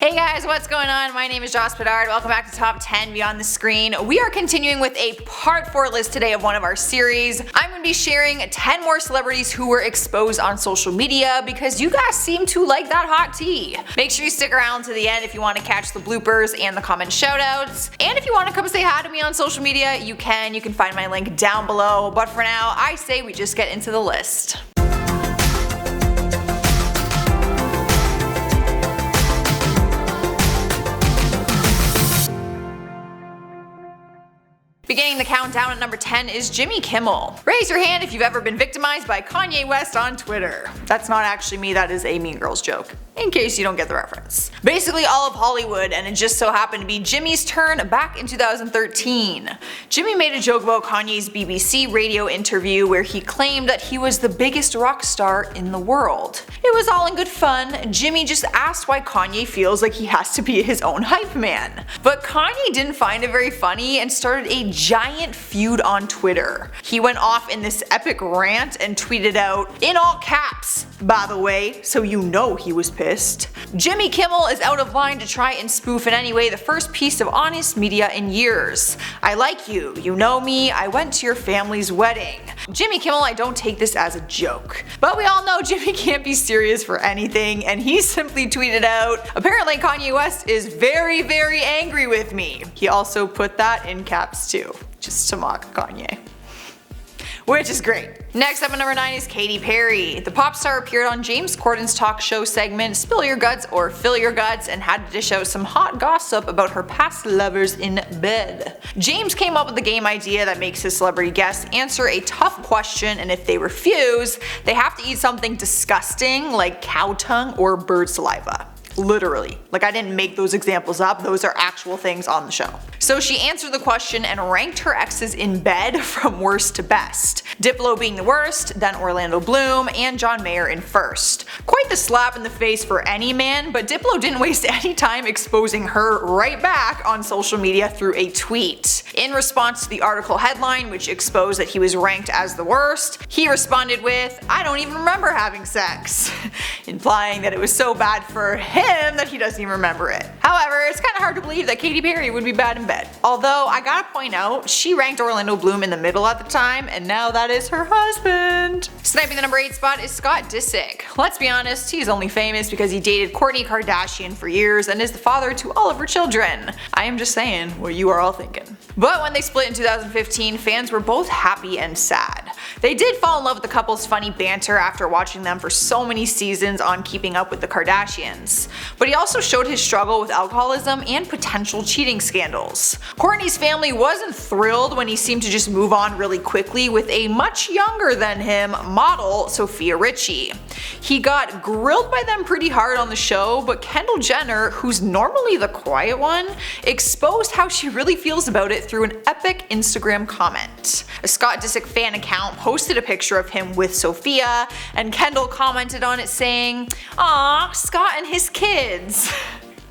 Hey guys, what's going on? My name is Joss Bedard. Welcome back to Top 10 Beyond the Screen. We are continuing with a part 4 list today of one of our series. I'm going to be sharing 10 more celebrities who were exposed on social media because you guys seem to like that hot tea. Make sure you stick around to the end if you want to catch the bloopers and the comment shoutouts. And if you want to come say hi to me on social media, you can. You can find my link down below. But for now, I say we just get into the list. Beginning the countdown at number 10 is Jimmy Kimmel. Raise your hand if you've ever been victimized by Kanye West on Twitter. That's not actually me, that is a Mean Girls joke, in case you don't get the reference. Basically all of Hollywood, and it just so happened to be Jimmy's turn back in 2013. Jimmy made a joke about Kanye's BBC radio interview where he claimed that he was the biggest rock star in the world. It was all in good fun. Jimmy just asked why Kanye feels like he has to be his own hype man. But Kanye didn't find it very funny and started a giant feud on Twitter. He went off in this epic rant and tweeted out, in all caps, by the way, so you know he was pissed. Jimmy Kimmel is out of line to try and spoof in any way the first piece of honest media in years. I like you, you know me, I went to your family's wedding. Jimmy Kimmel, I don't take this as a joke. But we all know Jimmy can't be serious for anything, and he simply tweeted out, apparently Kanye West is very, very angry with me. He also put that in caps too, just to mock Kanye. Which is great. Next up at number 9 is Katy Perry. The pop star appeared on James Corden's talk show segment Spill Your Guts or Fill Your Guts and had to dish out some hot gossip about her past lovers in bed. James came up with the game idea that makes his celebrity guests answer a tough question, and if they refuse, they have to eat something disgusting like cow tongue or bird saliva. Literally. Like, I didn't make those examples up, those are actual things on the show. So she answered the question and ranked her exes in bed from worst to best. Diplo being the worst, then Orlando Bloom, and John Mayer in first. Quite the slap in the face for any man, but Diplo didn't waste any time exposing her right back on social media through a tweet. In response to the article headline, which exposed that he was ranked as the worst, he responded with, I don't even remember having sex, implying that it was so bad for him that he doesn't even remember it. However, it's kinda hard to believe that Katy Perry would be bad in bed. Although, I gotta point out, she ranked Orlando Bloom in the middle at the time, and now that is her husband. Sniping the number 8 spot is Scott Disick. Let's be honest, he's only famous because he dated Kourtney Kardashian for years and is the father to all of her children. I am just saying what you are all thinking. But when they split in 2015, fans were both happy and sad. They did fall in love with the couple's funny banter after watching them for so many seasons on Keeping Up with the Kardashians. But he also showed his struggle with alcoholism and potential cheating scandals. Kourtney's family wasn't thrilled when he seemed to just move on really quickly with a much younger than him model, Sophia Richie. He got grilled by them pretty hard on the show, but Kendall Jenner, who's normally the quiet one, exposed how she really feels about it through an epic Instagram comment. A Scott Disick fan account posted a picture of him with Sophia, and Kendall commented on it saying, "Aw, Scott and his kids."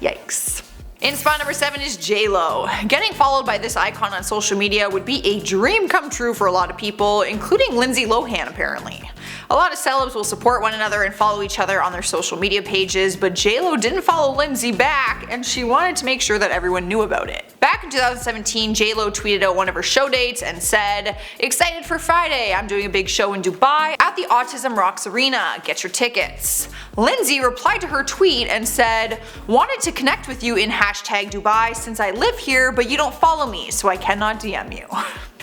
Yikes. In spot number 7 is J-Lo. Getting followed by this icon on social media would be a dream come true for a lot of people, including Lindsay Lohan apparently. A lot of celebs will support one another and follow each other on their social media pages, but J-Lo didn't follow Lindsay back, and she wanted to make sure that everyone knew about it. Back in 2017, J-Lo tweeted out one of her show dates and said, "Excited for Friday, I'm doing a big show in Dubai at the Autism Rocks Arena, get your tickets." Lindsay replied to her tweet and said, "Wanted to connect with you in #Dubai since I live here, but you don't follow me, so I cannot DM you."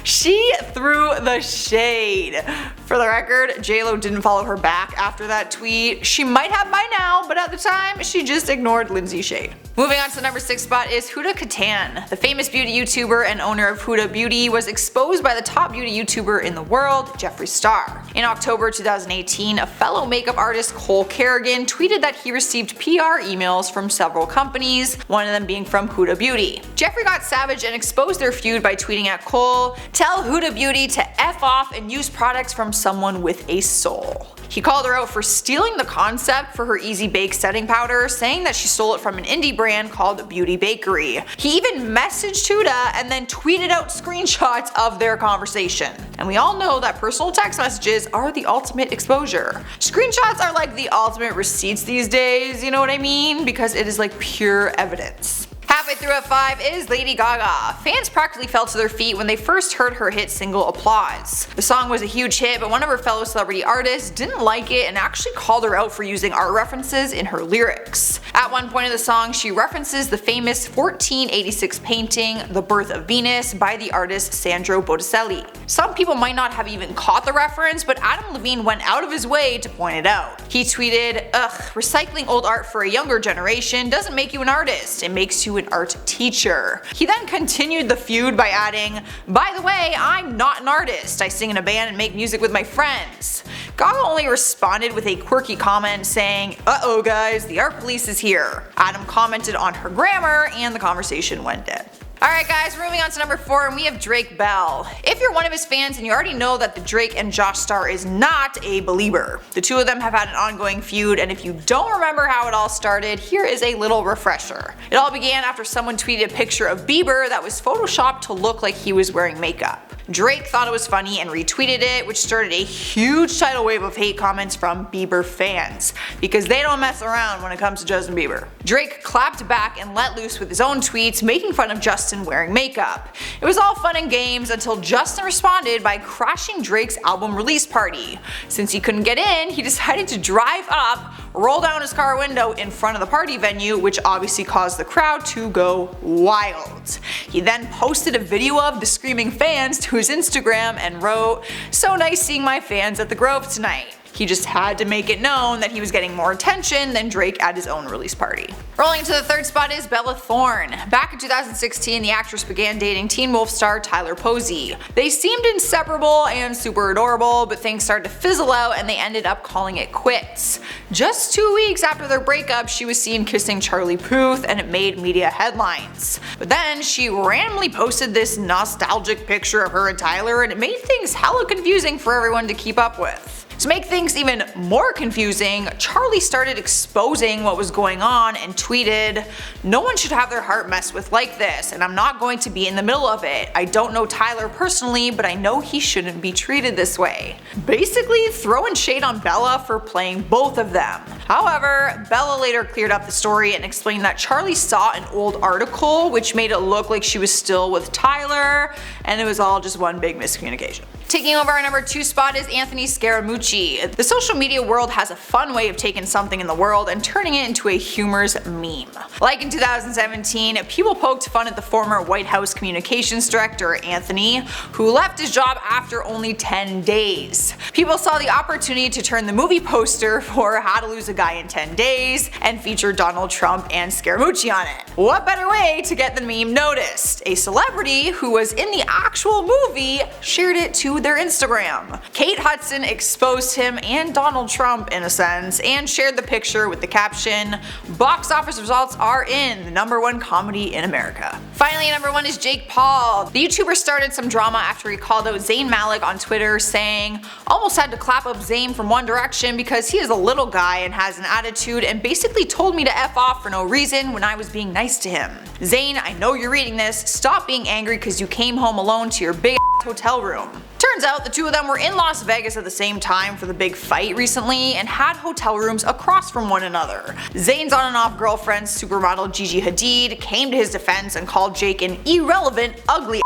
She threw the shade. For the record, J-Lo didn't follow her back after that tweet. She might have by now, but at the time, she just ignored Lindsay's shade. Moving on to the number 6 spot is Huda Kattan. The famous beauty YouTuber and owner of Huda Beauty was exposed by the top beauty YouTuber in the world, Jeffree Star. In October 2018, a fellow makeup artist, Cole Carrigan, tweeted that he received PR emails from several companies, one of them being from Huda Beauty. Jeffree got savage and exposed their feud by tweeting at Cole, "Tell Huda Beauty to F off and use products from someone with a soul." He called her out for stealing the concept for her Easy Bake setting powder, saying that she stole it from an indie brand called Beauty Bakery. He even messaged Huda and then tweeted out screenshots of their conversation. And we all know that personal text messages are the ultimate exposure. Screenshots are like the ultimate receipts these days, you know what I mean? Because it is like pure evidence. Halfway through at 5 is Lady Gaga. Fans practically fell to their feet when they first heard her hit single Applause. The song was a huge hit, but one of her fellow celebrity artists didn't like it and actually called her out for using art references in her lyrics. At one point in the song, she references the famous 1486 painting, The Birth of Venus, by the artist Sandro Botticelli. Some people might not have even caught the reference, but Adam Levine went out of his way to point it out. He tweeted, "Ugh, recycling old art for a younger generation doesn't make you an artist, it makes you an art teacher." He then continued the feud by adding, "By the way, I'm not an artist, I sing in a band and make music with my friends." Gaga only responded with a quirky comment saying, "Uh-oh guys, the art police is here." Adam commented on her grammar and the conversation went dead. Alright guys, we're moving on to number 4 and we have Drake Bell. If you're one of his fans and you already know that the Drake and Josh star is not a believer. The two of them have had an ongoing feud, and if you don't remember how it all started, here is a little refresher. It all began after someone tweeted a picture of Bieber that was photoshopped to look like he was wearing makeup. Drake thought it was funny and retweeted it, which started a huge tidal wave of hate comments from Bieber fans, because they don't mess around when it comes to Justin Bieber. Drake clapped back and let loose with his own tweets, making fun of Justin wearing makeup. It was all fun and games until Justin responded by crashing Drake's album release party. Since he couldn't get in, he decided to drive up, roll down his car window in front of the party venue, which obviously caused the crowd to go wild. He then posted a video of the screaming fans to his Instagram and wrote, "So nice seeing my fans at the Grove tonight." He just had to make it known that he was getting more attention than Drake at his own release party. Rolling into the 3rd spot is Bella Thorne. Back in 2016, the actress began dating Teen Wolf star Tyler Posey. They seemed inseparable and super adorable, but things started to fizzle out and they ended up calling it quits. Just 2 weeks after their breakup, she was seen kissing Charlie Puth and it made media headlines. But then she randomly posted this nostalgic picture of her and Tyler, and it made things hella confusing for everyone to keep up with. To make things even more confusing, Charlie started exposing what was going on and tweeted, "No one should have their heart messed with like this, and I'm not going to be in the middle of it. I don't know Tyler personally, but I know he shouldn't be treated this way." Basically throwing shade on Bella for playing both of them. However, Bella later cleared up the story and explained that Charlie saw an old article which made it look like she was still with Tyler, and it was all just one big miscommunication. Taking over our number 2 spot is Anthony Scaramucci. The social media world has a fun way of taking something in the world and turning it into a humorous meme. Like in 2017, people poked fun at the former White House communications director Anthony, who left his job after only 10 days. People saw the opportunity to turn the movie poster for How to Lose a Guy in 10 Days and feature Donald Trump and Scaramucci on it. What better way to get the meme noticed? A celebrity who was in the actual movie shared it to their Instagram. Kate Hudson exposed him and Donald Trump in a sense and shared the picture with the caption, "Box office results are in, the #1 comedy in America." Finally, number 1 is Jake Paul. The YouTuber started some drama after he called out Zayn Malik on Twitter, saying, "Almost had to clap up Zayn from One Direction because he is a little guy and has an attitude and basically told me to F off for no reason when I was being nice to him. Zayn, I know you're reading this, stop being angry because you came home alone to your big hotel room." Turns out the two of them were in Las Vegas at the same time for the big fight recently and had hotel rooms across from one another. Zayn's on and off girlfriend, supermodel Gigi Hadid, came to his defense and called Jake an irrelevant, ugly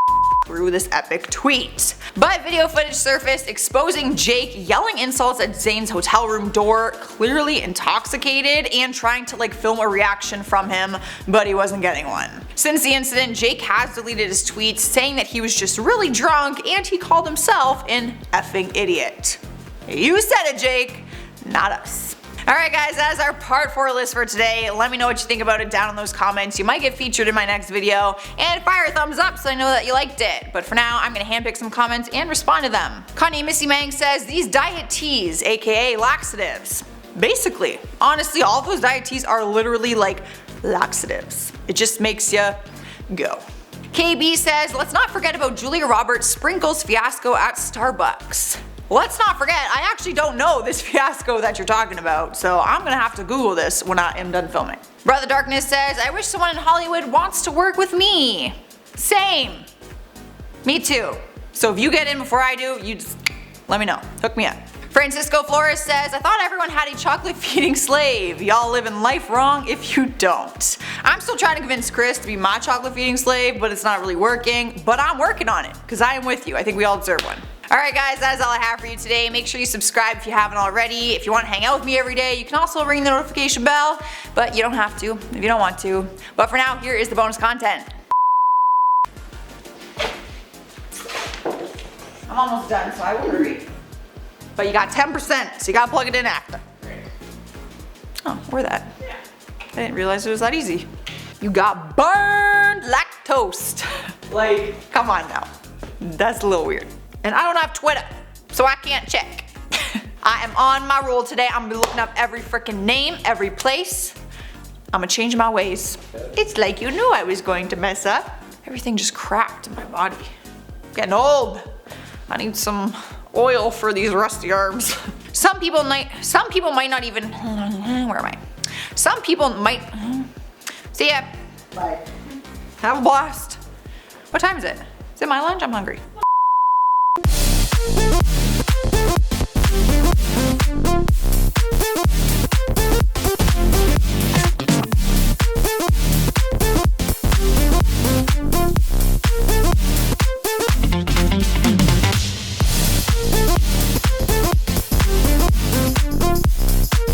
through this epic tweet. But video footage surfaced exposing Jake yelling insults at Zayn's hotel room door, clearly intoxicated, and trying to film a reaction from him, but he wasn't getting one. Since the incident, Jake has deleted his tweets saying that he was just really drunk and he called himself an effing idiot. You said it, Jake, not us. Alright guys, that is our part 4 list for today. Let me know what you think about it down in those comments. You might get featured in my next video. And fire a thumbs up so I know that you liked it. But for now, I'm going to handpick some comments and respond to them. Kanye Missy Mang says, "These diet teas, aka laxatives." Basically, honestly, all of those diet teas are literally like laxatives. It just makes you go. KB says, "Let's not forget about Julia Roberts' sprinkles fiasco at Starbucks." Let's not forget, I actually don't know this fiasco that you're talking about, so I'm gonna have to Google this when I am done filming. Brother Darkness says, I wish someone in Hollywood wants to work with me. Same. Me too. So if you get in before I do, you just let me know. Hook me up. Francisco Flores says, I thought everyone had a chocolate feeding slave. Y'all living life wrong if you don't. I'm still trying to convince Chris to be my chocolate feeding slave, but it's not really working. But I'm working on it, because I am with you. I think we all deserve one. Alright guys, that is all I have for you today. Make sure you subscribe if you haven't already. If you want to hang out with me every day, you can also ring the notification bell, but you don't have to if you don't want to. But for now, here is the bonus content. I'm almost done, so I will hurry. But you got 10%, so you gotta plug it in after. Oh, where that? Yeah. I didn't realize it was that easy. You got burned like toast. Like, come on now. That's a little weird. And I don't have Twitter, so I can't check. I am on my roll today. I'm gonna be looking up every freaking name, every place. I'm gonna change my ways. It's like you knew I was going to mess up. Everything just cracked in my body. Getting old. I need some oil for these rusty arms. Some people might not even, where am I? Some people might, see ya. Bye. Have a blast. What time is it? Is it my lunch? I'm hungry.